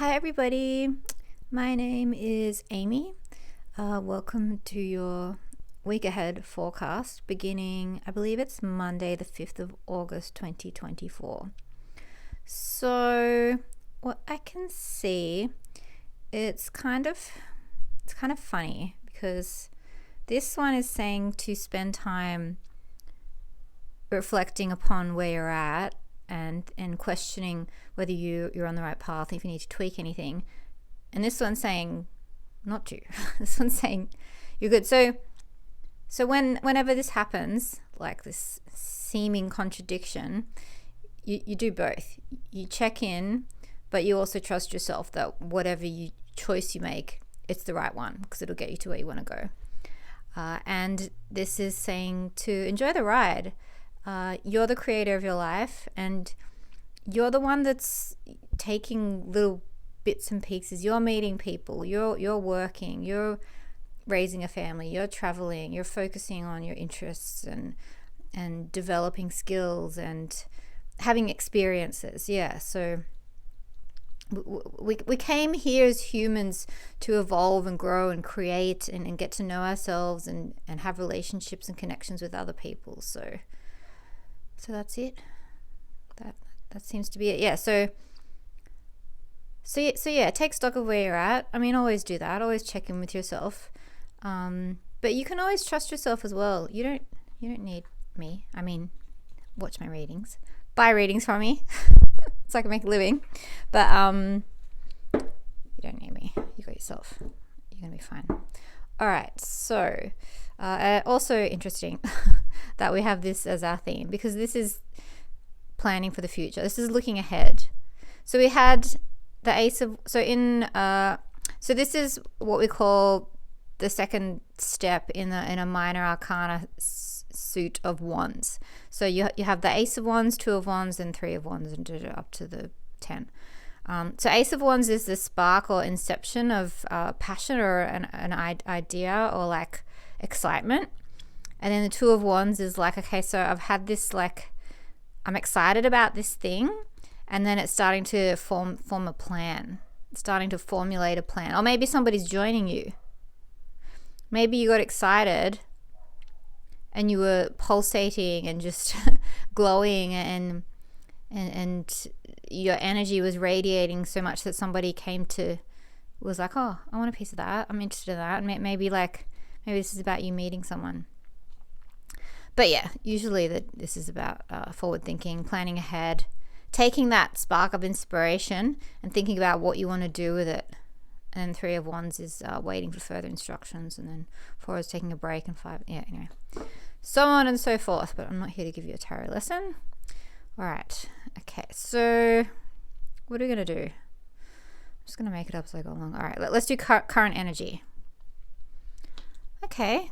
Hi, everybody. My name is Amy. Welcome to your week ahead forecast beginning, I believe it's Monday, the 5th of August, 2024. So, what I can see, it's kind of funny because this one is saying to spend time reflecting upon where you're at and questioning whether you're on the right path, if you need to tweak anything. And this one's saying not to. This one's saying you're good. So whenever this happens, like this seeming contradiction, you do both. You check in, but you also trust yourself that whatever choice you make, it's the right one because it'll get you to where you want to go. And this is saying to enjoy the ride. You're the creator of your life, and you're the one that's taking little bits and pieces. You're meeting people, you're working, you're raising a family, you're traveling, you're focusing on your interests and developing skills and having experiences. So we came here as humans to evolve and grow and create and get to know ourselves and have relationships and connections with other people. So that's it. That seems to be it. Yeah. So take stock of where you're at. I mean, always do that. Always check in with yourself. But you can always trust yourself as well. You don't need me. I mean, watch my readings. Buy readings from me. So I can make a living. But you don't need me. You got yourself. You're gonna be fine. All right. So also interesting that we have this as our theme, because this is planning for the future. This is looking ahead. So we had the Ace of, so this is what we call the second step in a minor arcana suit of wands. So you have the Ace of Wands, Two of Wands, and Three of Wands, and up to the 10. So Ace of Wands is the spark or inception of passion or an idea or like excitement. And then the Two of Wands is like, okay, so I've had this, like, I'm excited about this thing, and then it's starting to form a plan. It's starting to formulate a plan. Or maybe somebody's joining you. Maybe you got excited and you were pulsating and just glowing and your energy was radiating so much that somebody was like, oh, I want a piece of that. I'm interested in that. And maybe this is about you meeting someone. But yeah, usually this is about forward thinking, planning ahead, taking that spark of inspiration and thinking about what you want to do with it. And Three of Wands is waiting for further instructions, and then 4 is taking a break, and 5, anyway. So on and so forth, but I'm not here to give you a tarot lesson. All right, okay, so what are we going to do? I'm just going to make it up as I go along. All right, let's do current energy. Okay.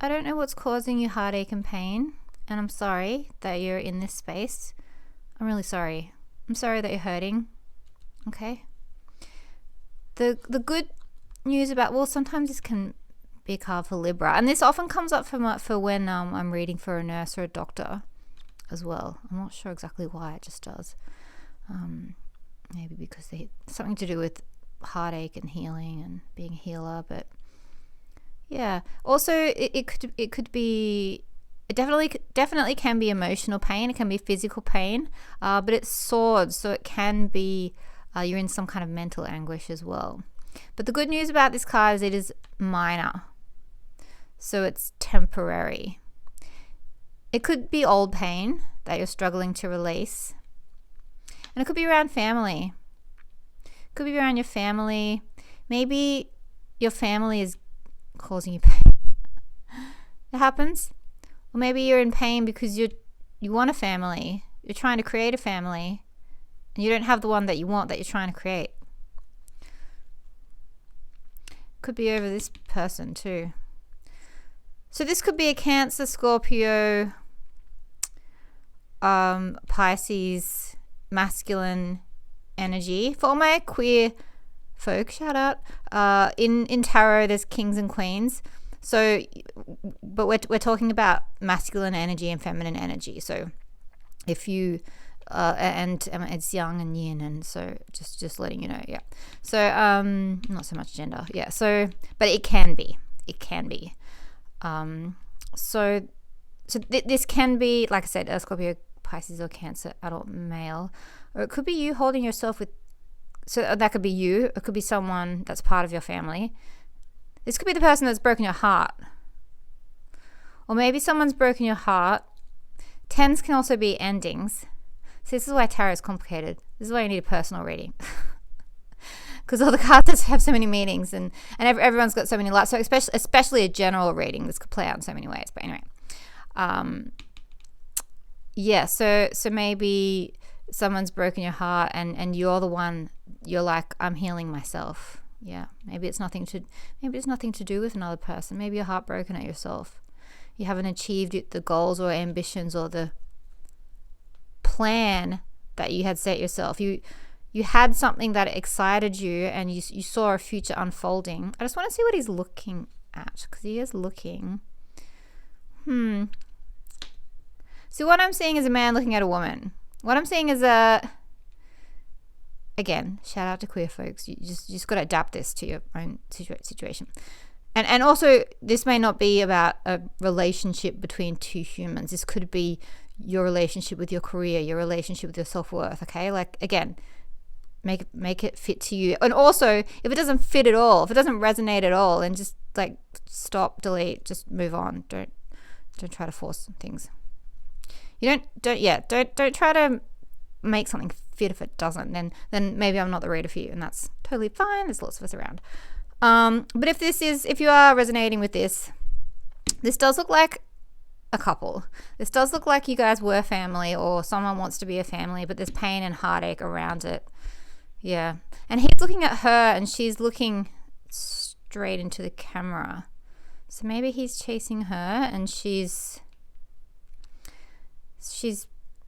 I don't know what's causing you heartache and pain, and I'm sorry that you're in this space. I'm really sorry. I'm sorry that you're hurting. Okay? The good news about, well, sometimes this can be a card for Libra, and this often comes up for when I'm reading for a nurse or a doctor as well. I'm not sure exactly why, it just does. Maybe because something to do with heartache and healing and being a healer, but yeah. Also, it could be, it definitely can be emotional pain. It can be physical pain, but it's swords, so it can be you're in some kind of mental anguish as well. But the good news about this card is it is minor, so it's temporary. It could be old pain that you're struggling to release, and it could be around family. It could be around your family. Maybe your family is causing you pain. It happens. Or maybe you're in pain because you want a family. You're trying to create a family, and you don't have the one that you want that you're trying to create. Could be over this person too. So this could be a Cancer, Scorpio, Pisces, masculine energy. For all my queer folk, shout out. In tarot, there's kings and queens. So, but we're talking about masculine energy and feminine energy. So if you and it's yang and yin, and so just letting you know. Yeah, so not so much gender. Yeah, so but it can be so this can be, like I said, a Scorpio, Pisces, or Cancer adult male, or it could be you holding yourself with, so that could be you, it could be someone that's part of your family. This could be the person that's broken your heart, or maybe someone's broken your heart. Tens can also be endings. So this is why tarot is complicated. This is why you need a personal reading. Because all the cards have so many meanings, and everyone's got so many lights. So especially a general reading, this could play out in so many ways. But anyway, yeah. So maybe someone's broken your heart, and you're the one. You're like, I'm healing myself. Yeah. Maybe it's nothing to do with another person. Maybe you're heartbroken at yourself. You haven't achieved the goals or ambitions or the plan that you had set yourself. You had something that excited you, and you saw a future unfolding. I just want to see what he's looking at, because he is looking. So what I'm seeing is a man looking at a woman. What I'm seeing is again, shout out to queer folks. You just got to adapt this to your own situation. And also, this may not be about a relationship between two humans. This could be your relationship with your career, your relationship with your self-worth, okay? Like, again, make it fit to you. And also, if it doesn't fit at all, if it doesn't resonate at all, then just like stop, delete, just move on. Don't try to force things. You don't try to make something fit if it doesn't. Then maybe I'm not the reader for you, and that's totally fine. There's lots of us around. But if you are resonating with this does look like a couple. This does look like you guys were family, or someone wants to be a family, but there's pain and heartache around it. Yeah. And he's looking at her, and she's looking straight into the camera. So maybe he's chasing her, and she's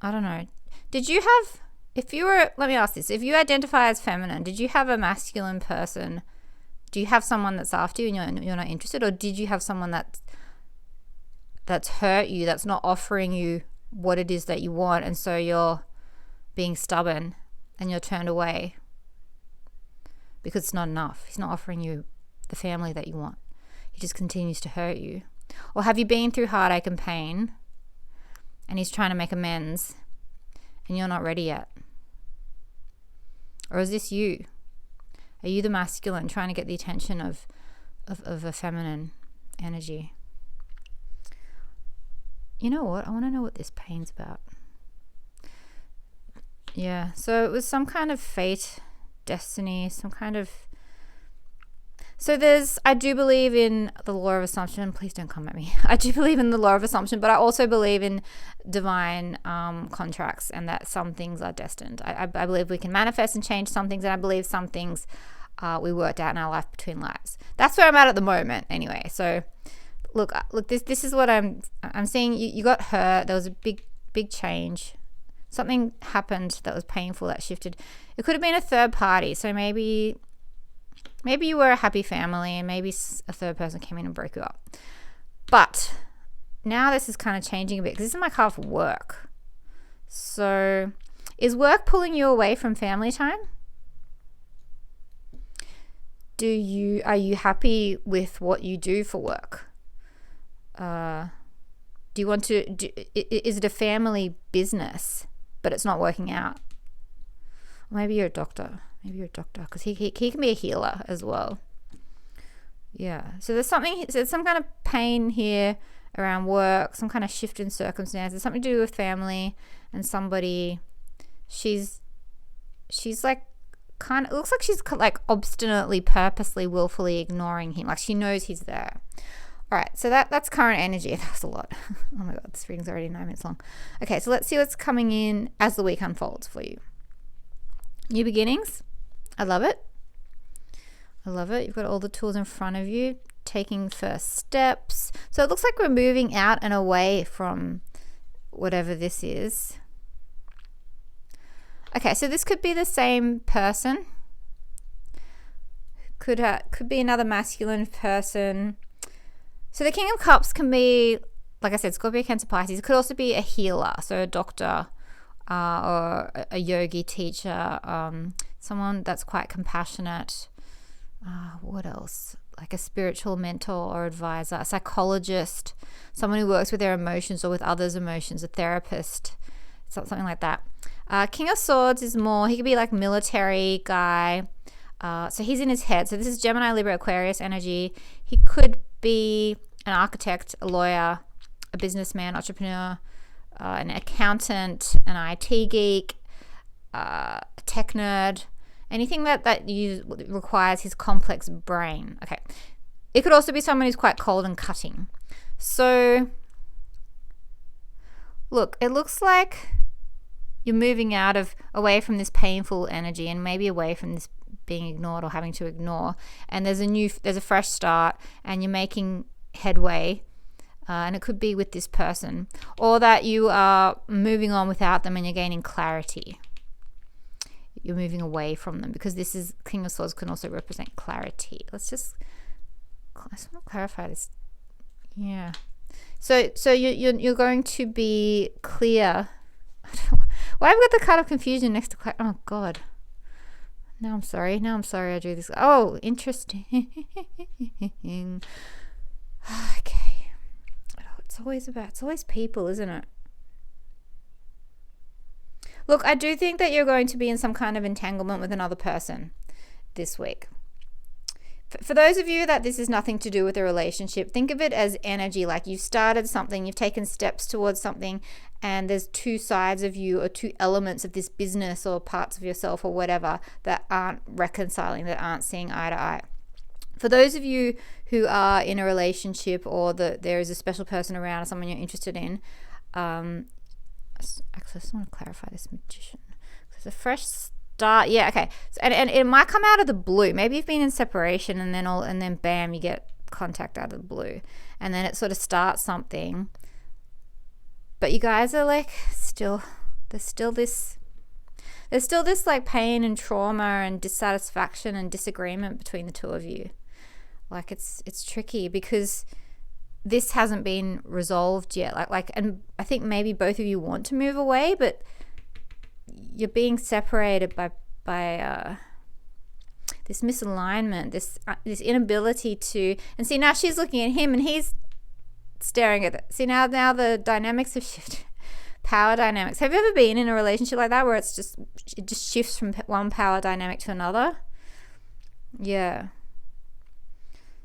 I don't know. Did you have, let me ask this, if you identify as feminine, did you have a masculine person? Do you have someone that's after you and you're not interested, or did you have someone that's hurt you, that's not offering you what it is that you want, and so you're being stubborn and you're turned away because it's not enough? He's not offering you the family that you want. He just continues to hurt you. Or have you been through heartache and pain, and he's trying to make amends, and you're not ready yet? Or is this you? Are you the masculine trying to get the attention of a feminine energy? You know what? I want to know what this pain's about. Yeah, so it was some kind of fate, destiny, some kind of... So I do believe in the law of assumption. Please don't come at me. I do believe in the law of assumption, but I also believe in divine contracts, and that some things are destined. I believe we can manifest and change some things, and I believe some things we worked out in our life between lives. That's where I'm at the moment anyway. So look, this is what I'm seeing. You got hurt. There was a big change. Something happened that was painful, that shifted. It could have been a third party. So maybe you were a happy family, and maybe a third person came in and broke you up. But now this is kind of changing a bit, because this is my card for work. So is work pulling you away from family time? Are you happy with what you do for work? Do you want to, is it a family business, but it's not working out? Or maybe you're a doctor. Because he can be a healer as well. Yeah. So there's some kind of pain here around work, some kind of shift in circumstances, something to do with family, and somebody, she's like, kind of, it looks like she's like obstinately, purposely, willfully ignoring him. Like she knows he's there. All right, so that's current energy. That was a lot. Oh my God, this reading's already 9 minutes long. Okay, so let's see what's coming in as the week unfolds for you. New beginnings. I love it. You've got all the tools in front of you, taking first steps. So it looks like we're moving out and away from whatever this is. Okay, so this could be the same person. Could be another masculine person. So the King of Cups can be, like I said, Scorpio, Cancer, Pisces. It could also be a healer, so a doctor or a yogi teacher, someone that's quite compassionate. What else? Like a spiritual mentor or advisor, a psychologist, someone who works with their emotions or with others' emotions, a therapist, something like that. King of Swords is more, he could be like military guy. So he's in his head. So this is Gemini, Libra, Aquarius energy. He could be an architect, a lawyer, a businessman, entrepreneur, an accountant, an IT geek, a tech nerd, anything that requires his complex brain. Okay. It could also be someone who's quite cold and cutting. So, look, it looks like you're moving away from this painful energy and maybe away from this being ignored or having to ignore. And there's a fresh start, and you're making headway. And it could be with this person, or that you are moving on without them and you're gaining clarity. You're moving away from them, because this is King of Swords can also represent clarity. I just want to clarify this. Yeah. So you're going to be clear. Why have I got the card of confusion next to clarity? Oh God. Now I'm sorry I drew this. Oh, interesting. Okay. It's always people, isn't it? Look, I do think that you're going to be in some kind of entanglement with another person this week. For those of you that this is nothing to do with a relationship, think of it as energy. Like you've started something, you've taken steps towards something, and there's two sides of you or two elements of this business or parts of yourself or whatever that aren't reconciling, that aren't seeing eye to eye. For those of you who are in a relationship, or there is a special person around or someone you're interested in, actually I just want to clarify this Magician. There's a fresh start. Yeah, okay. So, and it might come out of the blue. Maybe you've been in separation and then bam, you get contact out of the blue, and then it sort of starts something. But you guys are like there's still this like pain and trauma and dissatisfaction and disagreement between the two of you. Like it's tricky because this hasn't been resolved yet. And I think maybe both of you want to move away, but you're being separated by this misalignment, this inability to. And see, now she's looking at him and he's staring at it. See, now the dynamics have shifted. Power dynamics. Have you ever been in a relationship like that where it just shifts from one power dynamic to another? Yeah.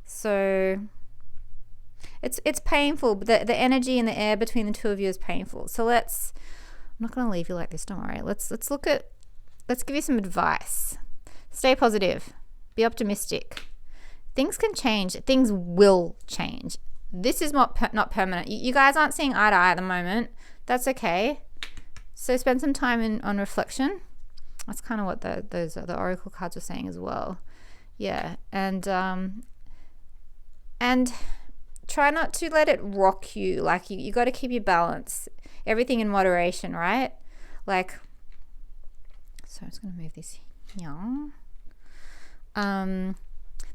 So it's painful, but the energy and the air between the two of you is painful. So I'm not going to leave you like this, don't worry. Let's give you some advice. Stay positive. Be optimistic. Things can change. Things will change. This is not permanent. You guys aren't seeing eye to eye at the moment. That's okay. So spend some time on reflection. That's kind of what the oracle cards were saying as well. Yeah, and try not to let it rock you. Like you got to keep your balance. Everything in moderation, right? Like, so I'm just gonna move this here.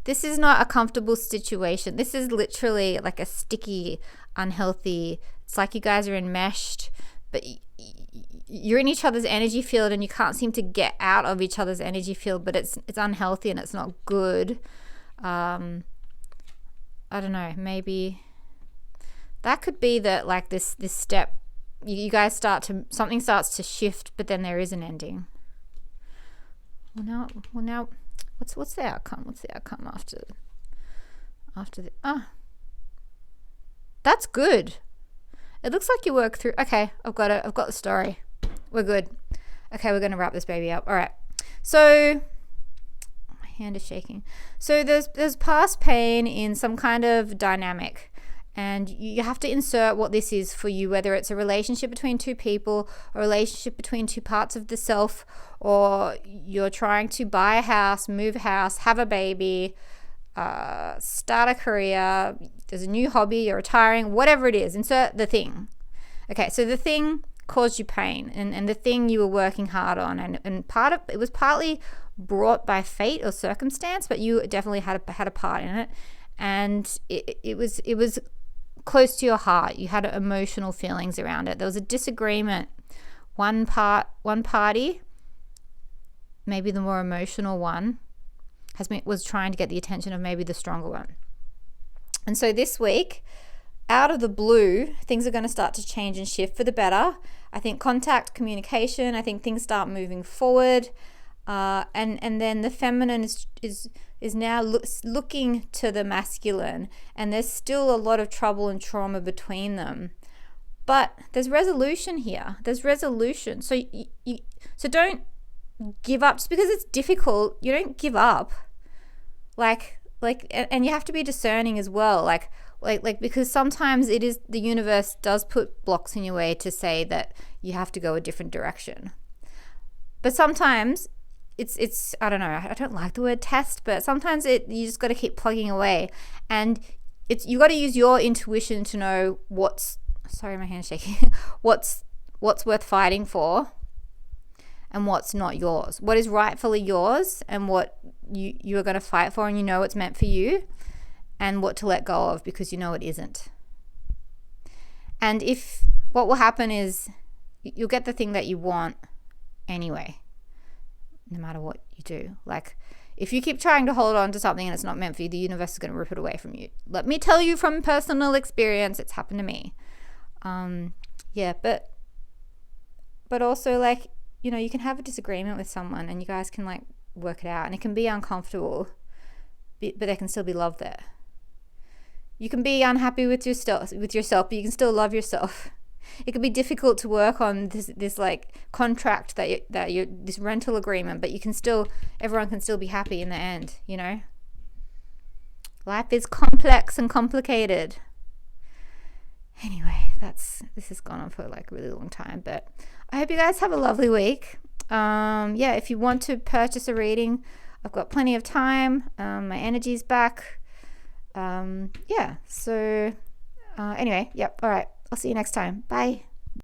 This is not a comfortable situation. This is literally like a sticky, unhealthy. It's like you guys are enmeshed, but you're in each other's energy field and you can't seem to get out of each other's energy field, but it's unhealthy and it's not good. I don't know, maybe that could be that, like this step, you guys something starts to shift, but then there is an ending. Well now what's the outcome? What's the outcome after the that's good. It looks like you work through. Okay, I've got the story. We're good. Okay, we're going to wrap this baby up. All right. So my hand is shaking. So there's past pain in some kind of dynamic, and you have to insert what this is for you, whether it's a relationship between two people, a relationship between two parts of the self, or you're trying to buy a house, move a house, have a baby, start a career, there's a new hobby, you're retiring, whatever it is, insert the thing. Okay, so the thing caused you pain, and the thing you were working hard on, and it was partly brought by fate or circumstance, but you definitely had a part in it, and it was close to your heart. You had emotional feelings around it. There was a disagreement one party, maybe the more emotional one, was trying to get the attention of maybe the stronger one. And so this week, out of the blue, things are going to start to change and shift for the better. I think contact, communication, I think things start moving forward. And then the feminine is now looking to the masculine, and there's still a lot of trouble and trauma between them. But there's resolution here. There's resolution. So so don't give up. Just because it's difficult, you don't give up. And you have to be discerning as well. Like because sometimes it is, the universe does put blocks in your way to say that you have to go a different direction. But sometimes it's I don't know, I don't like the word test, but sometimes you just got to keep plugging away, and you got to use your intuition to know sorry, my hand's shaking, what's worth fighting for and what's not yours, what is rightfully yours, and what you are going to fight for, and you know it's meant for you, and what to let go of because you know it isn't. And what will happen is you'll get the thing that you want anyway, no matter what you do. Like, if you keep trying to hold on to something and it's not meant for you, the universe is going to rip it away from you. Let me tell you from personal experience, it's happened to me. But also, like, you know, you can have a disagreement with someone and you guys can like work it out, and it can be uncomfortable, but there can still be love there. You can be unhappy with yourself, but you can still love yourself. It can be difficult to work on this like contract that you this rental agreement, but everyone can still be happy in the end, you know? Life is complex and complicated. Anyway, this has gone on for like a really long time, but I hope you guys have a lovely week. If you want to purchase a reading, I've got plenty of time. My energy's back. Anyway, all right. I'll see you next time. Bye.